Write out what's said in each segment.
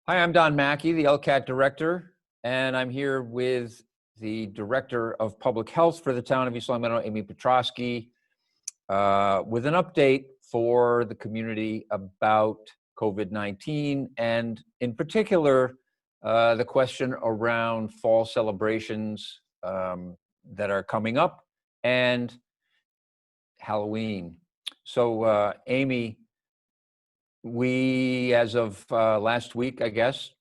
Hi, I'm Don Mackey, the LCAT director, and I'm here with the Director of Public Health for the town of East Long Meadow, Aimee Petrosky, with an update for the community about COVID-19 and in particular, the question around fall celebrations that are coming up and Halloween. So Aimee, we, as of last week, I guess,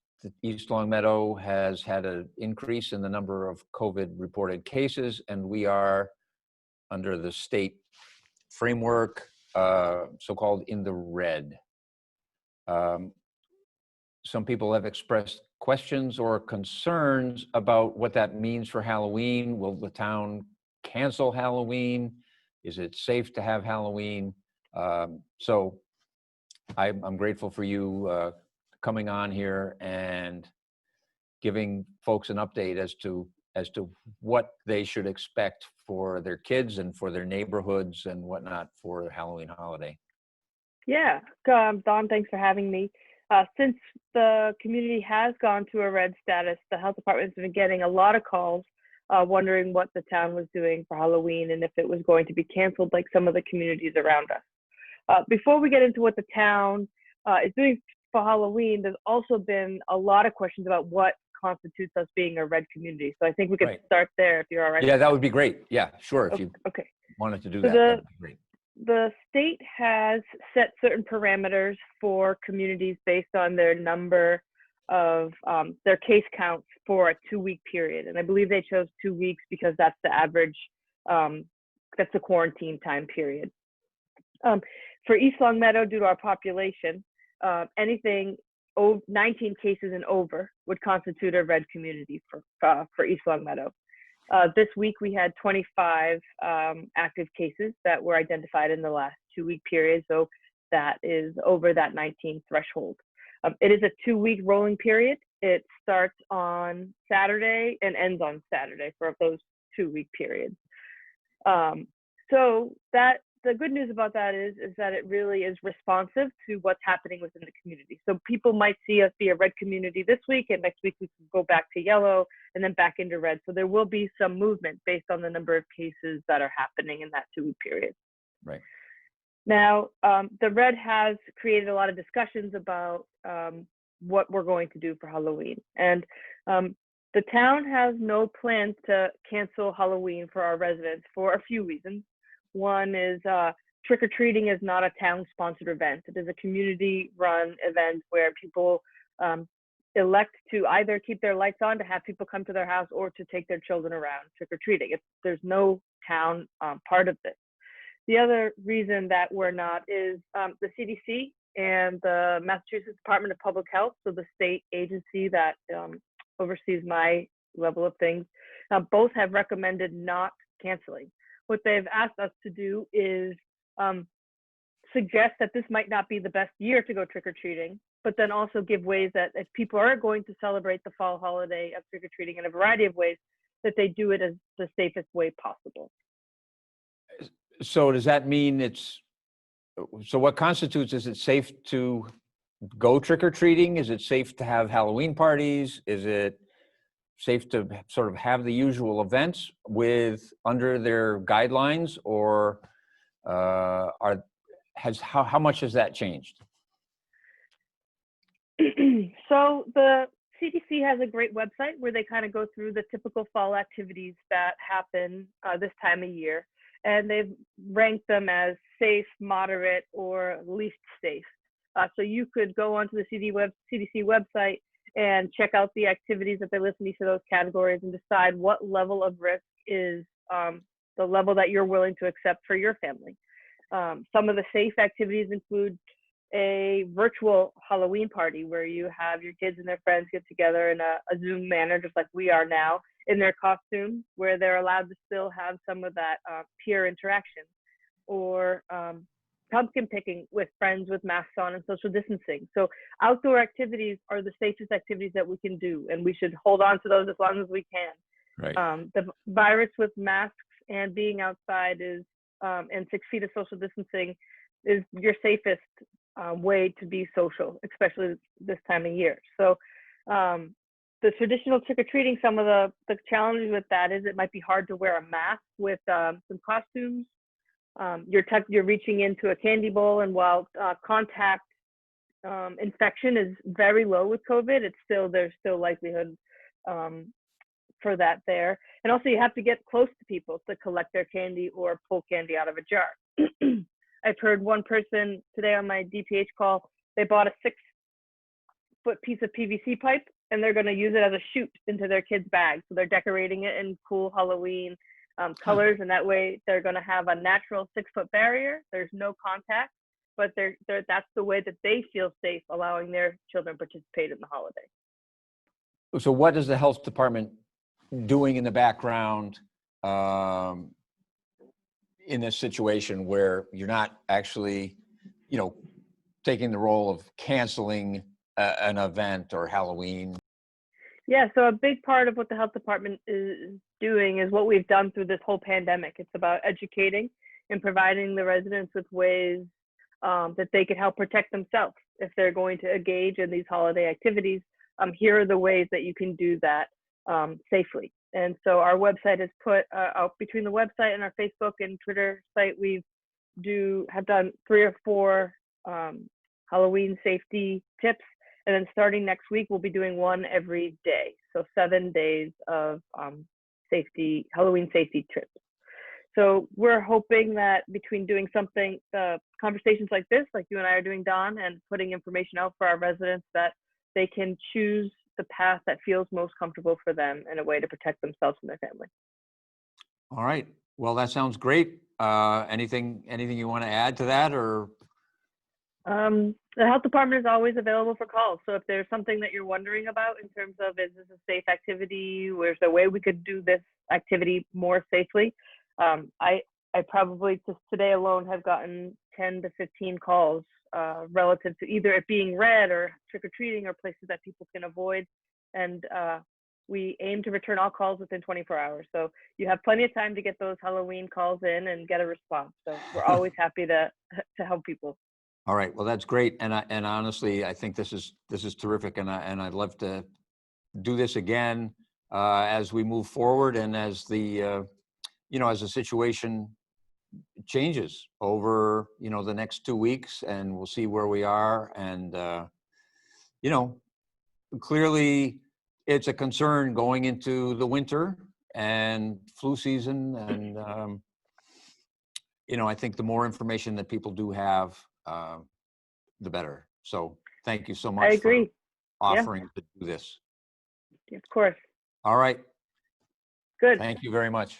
East Long Meadow has had an increase in the number of COVID reported cases, and we are under the state framework, so-called in the red. Some people have expressed questions or concerns about what that means for Halloween. Will the town cancel Halloween? Is it safe to have Halloween? So I'm grateful for you coming on here and giving folks an update as to what they should expect for their kids and for their neighborhoods and whatnot for the Halloween holiday. Yeah, Don, thanks for having me. Since the community has gone to a red status, the health department's been getting a lot of calls wondering what the town was doing for Halloween and if it was going to be canceled like some of the communities around us. Before we get into what the town is doing for Halloween, there's also been a lot of questions about what constitutes us being a red community. So I think we could start there if you're all right. Yeah, that would be great. Yeah, sure. If you wanted to do that, that'd be great. The state has set certain parameters for communities based on their number of their case counts for a 2-week period. And I believe they chose 2 weeks because that's the average, that's the quarantine time period. For East Long Meadow, due to our population, anything 19 cases and over would constitute a red community for East Long Meadow. This week we had 25 active cases that were identified in the last 2-week period, so that is over that 19 threshold. It is a 2-week rolling period. It starts on Saturday and ends on Saturday for those 2-week periods. So that the good news about that is that it really is responsive to what's happening within the community. So people might see us be a red community this week, and next week we can go back to yellow and then back into red. So there will be some movement based on the number of cases that are happening in that 2-week period. Right. Now, the red has created a lot of discussions about what we're going to do for Halloween. And the town has no plans to cancel Halloween for our residents for a few reasons. One is trick-or-treating is not a town-sponsored event. It is a community-run event where people elect to either keep their lights on to have people come to their house or to take their children around trick-or-treating. There's no town part of this. The other reason that we're not is the CDC and the Massachusetts Department of Public Health, so the state agency that oversees my level of things, both have recommended not canceling. What they've asked us to do is suggest that this might not be the best year to go trick-or-treating, but then also give ways that if people are going to celebrate the fall holiday of trick-or-treating in a variety of ways, that they do it as the safest way possible. So does that mean so what constitutes, is it safe to go trick-or-treating? Is it safe to have Halloween parties? Is it safe to sort of have the usual events under their guidelines, or how much has that changed? So the CDC has a great website where they kind of go through the typical fall activities that happen this time of year, and they've ranked them as safe, moderate, or least safe. So you could go onto the CDC website and check out the activities that they list in each of those categories and decide what level of risk is the level that you're willing to accept for your family. Some of the safe activities include a virtual Halloween party where you have your kids and their friends get together in a Zoom manner, just like we are now, in their costumes, where they're allowed to still have some of that peer interaction. Or pumpkin picking with friends with masks on and social distancing. So outdoor activities are the safest activities that we can do, and we should hold on to those as long as we can. Right. The virus with masks and being outside is and 6 feet of social distancing is your safest way to be social, especially this time of year. So the traditional trick-or-treating, some of the challenges with that is it might be hard to wear a mask with some costumes. You're reaching into a candy bowl, and while contact infection is very low with COVID, there's still likelihood for that there. And also you have to get close to people to collect their candy or pull candy out of a jar. I've heard one person today on my DPH call, they bought a 6-foot piece of PVC pipe and they're going to use it as a chute into their kid's bag. So they're decorating it in cool Halloween colors, and that way they're going to have a natural 6-foot barrier. There's no contact, but that's the way that they feel safe allowing their children participate in the holiday. So what is the health department doing in the background in this situation where you're not actually, taking the role of canceling an event or Halloween? Yeah, so a big part of what the health department is doing is what we've done through this whole pandemic. It's about educating and providing the residents with ways that they can help protect themselves if they're going to engage in these holiday activities. Here are the ways that you can do that safely. And so our website is put out between the website and our Facebook and Twitter site. Have done 3 or 4 Halloween safety tips. And then starting next week, we'll be doing one every day. So 7 days of Halloween safety tips. So we're hoping that between doing conversations like this, like you and I are doing, Don, and putting information out for our residents, that they can choose the path that feels most comfortable for them in a way to protect themselves and their family. All right. Well, that sounds great. Anything you want to add to that, or? The health department is always available for calls. So if there's something that you're wondering about in terms of, is this a safe activity? Where's the way we could do this activity more safely? I probably just today alone have gotten 10 to 15 calls relative to either it being red or trick-or-treating or places that people can avoid. And we aim to return all calls within 24 hours. So you have plenty of time to get those Halloween calls in and get a response. So we're always happy to help people. All right. Well, that's great. And honestly, I think this is terrific. And I'd love to do this again as we move forward and as the as the situation changes over the next 2 weeks, and we'll see where we are. And clearly it's a concern going into the winter and flu season. And I think the more information that people do have, the better. So thank you so much. I agree. For offering to do this. Of course. All right. Good. Thank you very much.